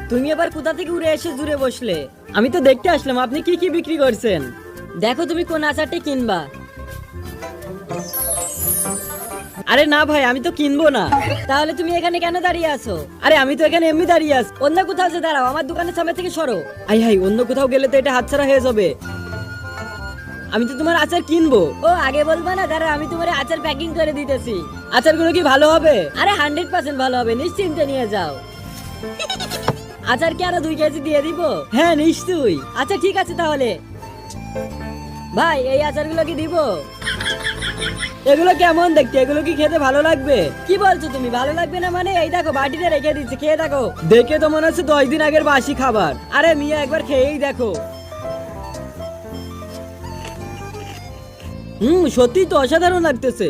তুমি এবার কোথা থেকে উড়ে এসে জুড়ে বসলে? আমি তো দেখতে আসলাম আপনি কি কি বিক্রি করছেন। দেখো তুমি কোন আচারটি কিনবা। আরে না ভাই, আমি তো কিনবো না। তাহলে তুমি এখানে কেন দাঁড়িয়ে আছো? আরে আমি তো এখানে এমনি দাঁড়িয়ে আছি। অন্য কোথাও যে দাঁড়াও, আমার দোকানের সামনে থেকে সরো। আই হাই, অন্য কোথাও গেলে তো এটা হাতছাড়া হয়ে যাবে। আমি তো তোমার আচার কিনবো। ও আগে বলবা না? দাঁড়া, আমি তোমার আচার প্যাকিং করে দিতেছি। আচারগুলো কি ভালো হবে? আরে 100% ভালো হবে, নিশ্চিন্তে নিয়ে যাও। আচার কি আরো 2 কেজি দিয়ে দিব? হ্যাঁ নিশ্চয়ই। আচ্ছা ঠিক আছে তাহলে। ভাই এই আচারগুলো কি দিব? এগুলো কেমন দেখতে? এগুলো কি খেতে ভালো লাগবে? কি বলছো তুমি? ভালো লাগবে না মানে? এই দেখো বাটিতে রেখে দিচ্ছি, খেয়ে দেখো। দেখে তো মনে হচ্ছে 10 দিন আগের বাসি খাবার। আরে মিয়া একবার খেয়েই দেখো। সত্যি তো অসাধারণ লাগতেছে।